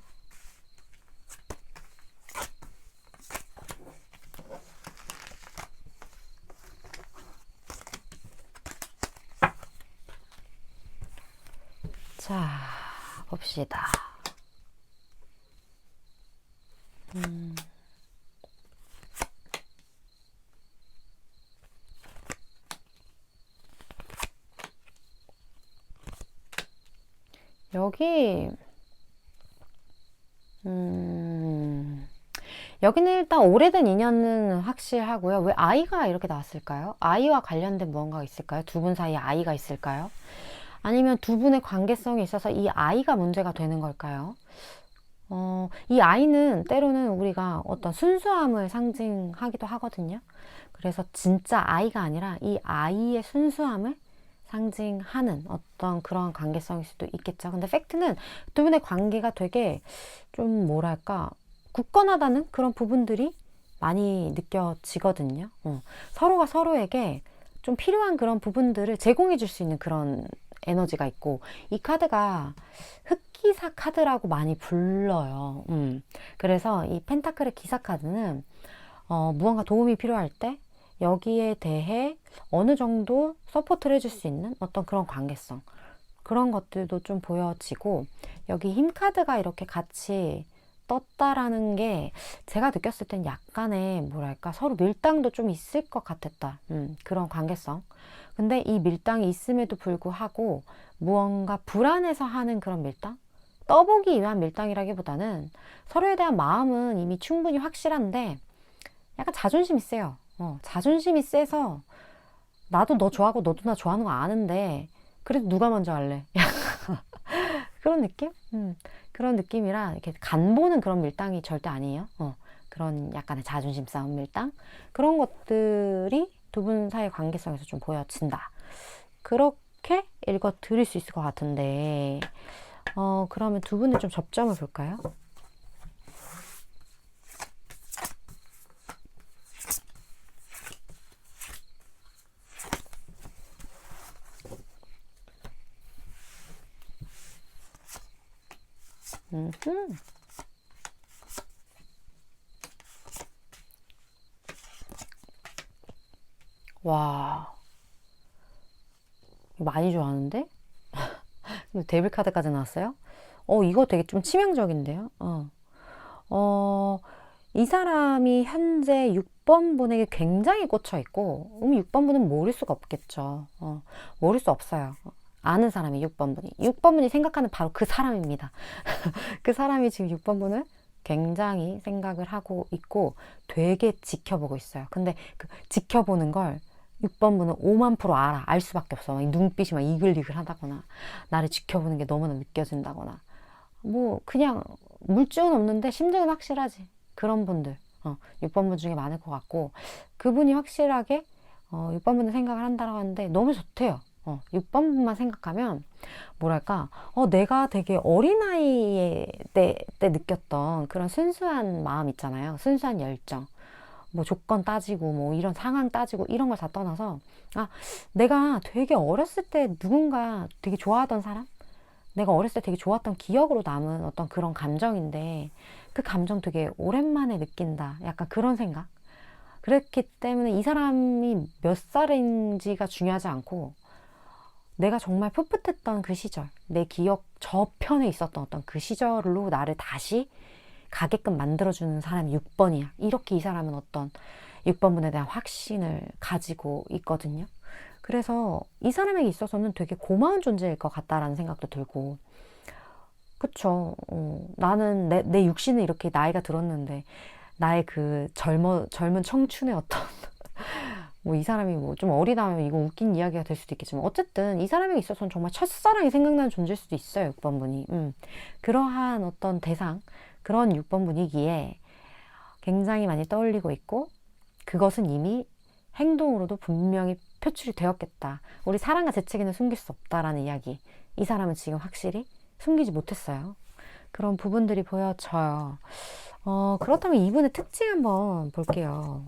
자, 봅시다. 여기 음, 여기는 일단 오래된 인연은 확실하고요. 왜 아이가 이렇게 나왔을까요? 아이와 관련된 무언가가 있을까요? 두 분 사이에 아이가 있을까요? 아니면 두 분의 관계성에 있어서 이 아이가 문제가 되는 걸까요? 이 아이는 때로는 우리가 어떤 순수함을 상징하기도 하거든요. 그래서 진짜 아이가 아니라 이 아이의 순수함을 상징하는 어떤 그런 관계성일 수도 있겠죠. 근데 팩트는 두 분의 관계가 되게 좀 뭐랄까 굳건하다는 그런 부분들이 많이 느껴지거든요. 서로가 서로에게 좀 필요한 그런 부분들을 제공해 줄 수 있는 그런 에너지가 있고, 이 카드가 흑기사 카드라고 많이 불러요. 그래서 이 펜타클의 기사 카드는 무언가 도움이 필요할 때 여기에 대해 어느 정도 서포트를 해줄 수 있는 어떤 그런 관계성, 그런 것들도 좀 보여지고, 여기 힘 카드가 이렇게 같이 떴다라는 게 제가 느꼈을 땐 약간의 뭐랄까 서로 밀당도 좀 있을 것 같았다. 그런 관계성. 근데 이 밀당이 있음에도 불구하고 무언가 불안해서 하는 그런 밀당? 떠보기 위한 밀당이라기보다는 서로에 대한 마음은 이미 충분히 확실한데 약간 자존심이 세요. 자존심이 세서 나도 너 좋아하고 너도 나 좋아하는 거 아는데 그래도 누가 먼저 할래? 그런 느낌? 그런 느낌이라 이렇게 간 보는 그런 밀당이 절대 아니에요. 그런 약간의 자존심 싸움 밀당? 그런 것들이 두 분 사이의 관계성에서 좀 보여진다. 그렇게 읽어 드릴 수 있을 것 같은데, 그러면 두 분의 좀 접점을 볼까요? 와, 많이 좋아하는데? 데빌 카드까지 나왔어요? 이거 되게 좀 치명적인데요? 이 사람이 현재 6번 분에게 굉장히 꽂혀 있고, 6번 분은 모를 수가 없겠죠. 모를 수 없어요. 아는 사람이 6번 분이. 6번 분이 생각하는 바로 그 사람입니다. 그 사람이 지금 6번 분을 굉장히 생각을 하고 있고 되게 지켜보고 있어요. 근데 그 지켜보는 걸 6번 분은 5만 프로 알아. 알 수밖에 없어. 막 눈빛이 막 이글이글 하다거나, 나를 지켜보는 게 너무나 느껴진다거나, 뭐 그냥 물증은 없는데 심증은 확실하지. 그런 분들 6번 분 중에 많을 것 같고, 그분이 확실하게 6번 분의 생각을 한다고 하는데 너무 좋대요. 6번 분만 생각하면 뭐랄까 내가 되게 어린아이 때 느꼈던 그런 순수한 마음 있잖아요. 순수한 열정, 뭐 조건 따지고 뭐 이런 상황 따지고 이런 걸 다 떠나서, 내가 되게 어렸을 때 누군가 되게 좋아하던 사람, 내가 어렸을 때 되게 좋았던 기억으로 남은 어떤 그런 감정인데 그 감정 되게 오랜만에 느낀다. 약간 그런 생각. 그랬기 때문에 이 사람이 몇 살인지가 중요하지 않고, 내가 정말 풋풋했던 그 시절, 내 기억 저편에 있었던 어떤 그 시절로 나를 다시 가게끔 만들어주는 사람이 6번이야. 이렇게 이 사람은 어떤 6번 분에 대한 확신을 가지고 있거든요. 그래서 이 사람에게 있어서는 되게 고마운 존재일 것 같다라는 생각도 들고, 그쵸. 나는 내 육신은 이렇게 나이가 들었는데, 나의 그 젊은 청춘의 어떤, 뭐 이 사람이 뭐 좀 어리다면 이거 웃긴 이야기가 될 수도 있겠지만, 어쨌든 이 사람에게 있어서는 정말 첫사랑이 생각나는 존재일 수도 있어요, 6번 분이. 그러한 어떤 대상, 그런 6번 분위기에 굉장히 많이 떠올리고 있고, 그것은 이미 행동으로도 분명히 표출이 되었겠다. 우리 사랑과 재채기는 숨길 수 없다라는 이야기. 이 사람은 지금 확실히 숨기지 못했어요. 그런 부분들이 보여져요. 그렇다면 이분의 특징 한번 볼게요.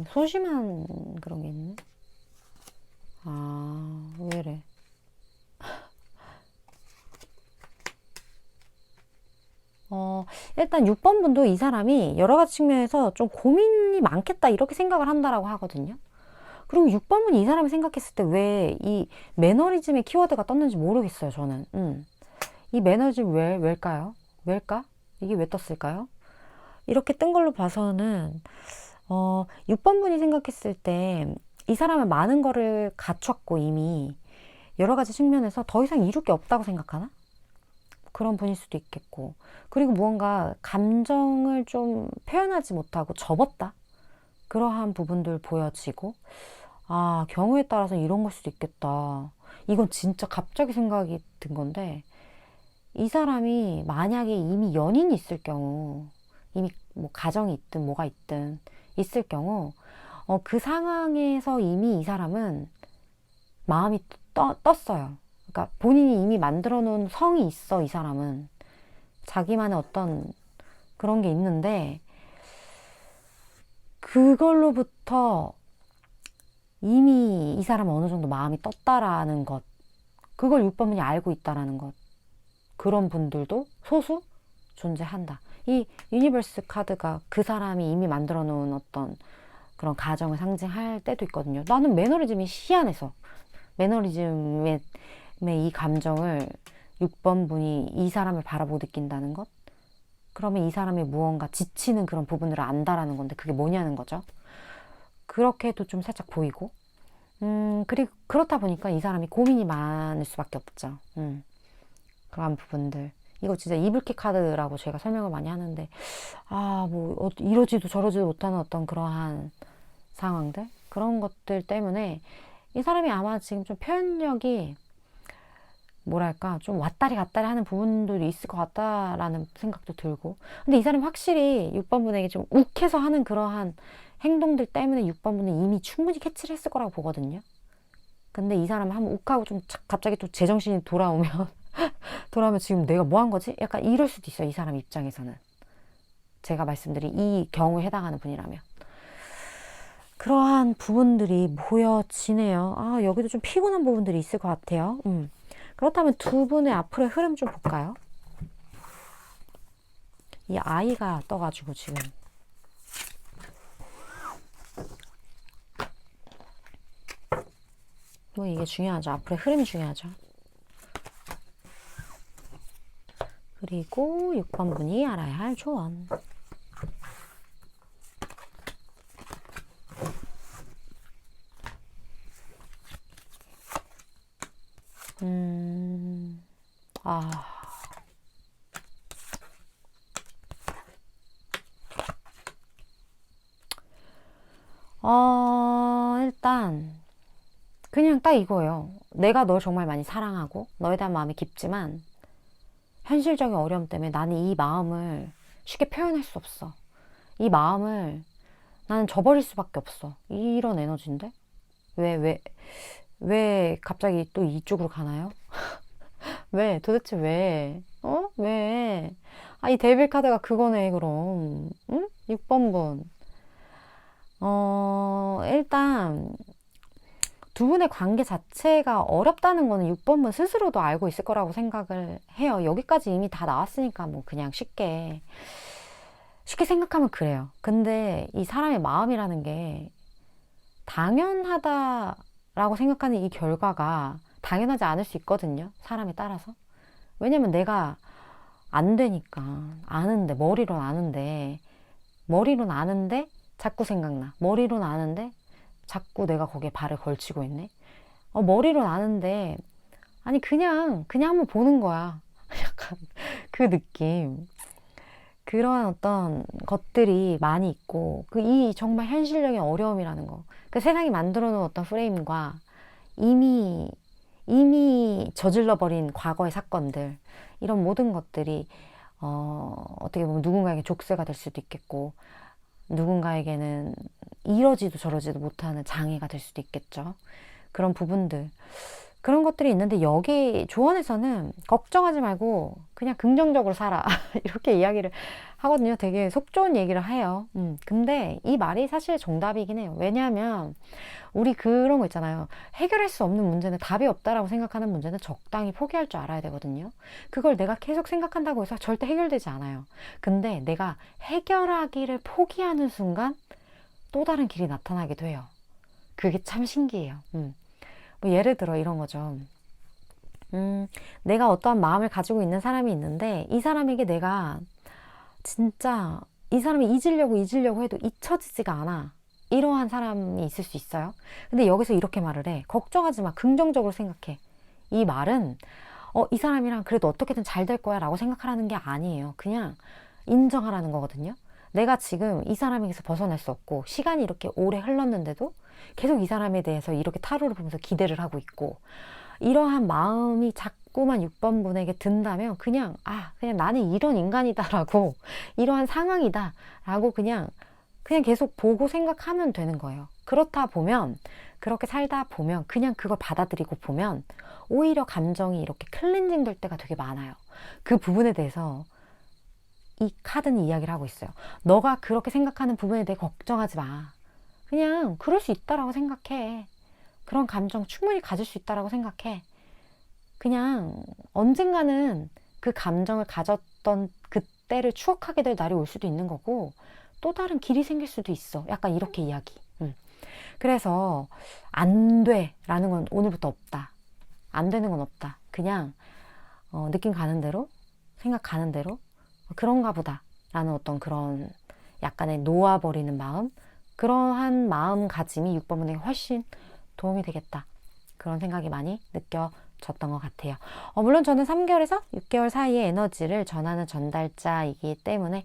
소심한 그런 게 있네. 왜 이래. 일단 6번 분도 이 사람이 여러 가지 측면에서 좀 고민이 많겠다 이렇게 생각을 한다라고 하거든요. 그리고 6번분이 이 사람을 생각했을 때 왜 이 매너리즘의 키워드가 떴는지 모르겠어요, 저는. 이 매너리즘 왜일까요? 왜일까? 이게 왜 떴을까요? 이렇게 뜬 걸로 봐서는, 6번분이 생각했을 때 이 사람은 많은 거를 갖췄고 이미 여러 가지 측면에서 더 이상 이룰 게 없다고 생각하나? 그런 분일 수도 있겠고. 그리고 무언가 감정을 좀 표현하지 못하고 접었다. 그러한 부분들 보여지고, 아, 경우에 따라서 이런 걸 수도 있겠다. 이건 진짜 갑자기 생각이 든 건데, 이 사람이 만약에 이미 연인이 있을 경우, 이미 뭐 가정이 있든 뭐가 있든 있을 경우, 그 상황에서 이미 이 사람은 마음이 떴어요. 그러니까 본인이 이미 만들어 놓은 성이 있어, 이 사람은. 자기만의 어떤 그런 게 있는데, 그걸로부터 이미 이 사람은 어느 정도 마음이 떴다라는 것. 그걸 6번분이 알고 있다라는 것. 그런 분들도 소수 존재한다. 이 유니버스 카드가 그 사람이 이미 만들어 놓은 어떤 그런 가정을 상징할 때도 있거든요. 나는 매너리즘이 희한해서 매너리즘의 이 감정을 6번분이 이 사람을 바라보고 느낀다는 것. 그러면 이 사람이 무언가 지치는 그런 부분들을 안다라는 건데 그게 뭐냐는 거죠. 그렇게도 좀 살짝 보이고 그리고 그렇다 보니까 이 사람이 고민이 많을 수밖에 없죠. 그러한 부분들. 이거 진짜 이불킥 카드라고 제가 설명을 많이 하는데, 뭐, 이러지도 저러지도 못하는 어떤 그러한 상황들? 그런 것들 때문에 이 사람이 아마 지금 좀 표현력이 뭐랄까, 좀 왔다리 갔다리 하는 부분들이 있을 것 같다라는 생각도 들고. 근데 이 사람이 확실히 6번분에게 좀 욱해서 하는 그러한 행동들 때문에 6번분은 이미 충분히 캐치를 했을 거라고 보거든요. 근데 이 사람은 한번 욱하고 좀 갑자기 또 제정신이 돌아오면 지금 내가 뭐 한 거지? 약간 이럴 수도 있어요. 이 사람 입장에서는. 제가 말씀드린 이 경우에 해당하는 분이라면. 그러한 부분들이 보여지네요. 여기도 좀 피곤한 부분들이 있을 것 같아요. 그렇다면 두 분의 앞으로의 흐름 좀 볼까요? 이 아이가 떠가지고 지금. 뭐 이게 중요하죠. 앞으로의 흐름이 중요하죠. 그리고 6번분이 알아야 할 조언. 일단 그냥 딱 이거예요. 내가 널 정말 많이 사랑하고 너에 대한 마음이 깊지만 현실적인 어려움 때문에 나는 이 마음을 쉽게 표현할 수 없어. 이 마음을 나는 저버릴 수밖에 없어. 이런 에너지인데? 왜 갑자기 또 이쪽으로 가나요? 왜? 도대체 왜? 왜? 이 데빌 카드가 그거네, 그럼. 응? 6번분. 일단, 두 분의 관계 자체가 어렵다는 거는 6번분 스스로도 알고 있을 거라고 생각을 해요. 여기까지 이미 다 나왔으니까 뭐 그냥 쉽게 생각하면 그래요. 근데 이 사람의 마음이라는 게 당연하다라고 생각하는 이 결과가 당연하지 않을 수 있거든요. 사람에 따라서. 왜냐면 내가 안 되니까. 머리로는 아는데 자꾸 생각나. 머리로는 아는데 자꾸 내가 거기에 발을 걸치고 있네. 머리로는 아는데 아니 그냥 한번 보는 거야. 약간 그 느낌. 그러한 어떤 것들이 많이 있고 이 정말 현실적인 어려움이라는 거. 그 세상이 만들어 놓은 어떤 프레임과 이미 저질러버린 과거의 사건들, 이런 모든 것들이 어떻게 보면 누군가에게 족쇄가 될 수도 있겠고 누군가에게는 이러지도 저러지도 못하는 장애가 될 수도 있겠죠. 그런 부분들, 그런 것들이 있는데 여기 조언에서는 걱정하지 말고 그냥 긍정적으로 살아 이렇게 이야기를 하거든요. 되게 속 좋은 얘기를 해요. 근데 이 말이 사실 정답이긴 해요. 왜냐하면 우리 그런 거 있잖아요. 해결할 수 없는 문제는 답이 없다라고 생각하는 문제는 적당히 포기할 줄 알아야 되거든요. 그걸 내가 계속 생각한다고 해서 절대 해결되지 않아요. 근데 내가 해결하기를 포기하는 순간 또 다른 길이 나타나기도 해요. 그게 참 신기해요. 뭐 예를 들어 이런 거죠. 내가 어떠한 마음을 가지고 있는 사람이 있는데 이 사람에게 내가 진짜 이 사람이 잊으려고 해도 잊혀지지가 않아. 이러한 사람이 있을 수 있어요. 근데 여기서 이렇게 말을 해. 걱정하지 마. 긍정적으로 생각해. 이 말은 이 사람이랑 그래도 어떻게든 잘 될 거야 라고 생각하라는 게 아니에요. 그냥 인정하라는 거거든요. 내가 지금 이 사람에게서 벗어날 수 없고 시간이 이렇게 오래 흘렀는데도 계속 이 사람에 대해서 이렇게 타로를 보면서 기대를 하고 있고 이러한 마음이 자꾸만 6번 분에게 든다면 그냥 그냥 나는 이런 인간이다라고 이러한 상황이다라고 그냥 계속 보고 생각하면 되는 거예요. 그렇다 보면 그렇게 살다 보면 그냥 그걸 받아들이고 보면 오히려 감정이 이렇게 클렌징 될 때가 되게 많아요. 그 부분에 대해서 이 카드는 이야기를 하고 있어요. 너가 그렇게 생각하는 부분에 대해 걱정하지 마. 그냥 그럴 수 있다라고 생각해. 그런 감정 충분히 가질 수 있다라고 생각해. 그냥 언젠가는 그 감정을 가졌던 그때를 추억하게 될 날이 올 수도 있는 거고 또 다른 길이 생길 수도 있어. 약간 이렇게 이야기. 그래서 안 돼라는 건 오늘부터 없다. 안 되는 건 없다. 그냥 느낌 가는 대로 생각 가는 대로 그런가 보다 라는 어떤 그런 약간의 놓아버리는 마음, 그러한 마음가짐이 6번분에게 훨씬 도움이 되겠다. 그런 생각이 많이 느껴졌던 것 같아요. 물론 저는 3개월에서 6개월 사이의 에너지를 전하는 전달자이기 때문에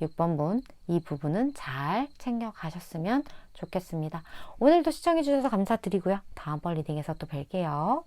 6번분 이 부분은 잘 챙겨가셨으면 좋겠습니다. 오늘도 시청해주셔서 감사드리고요. 다음번 리딩에서 또 뵐게요.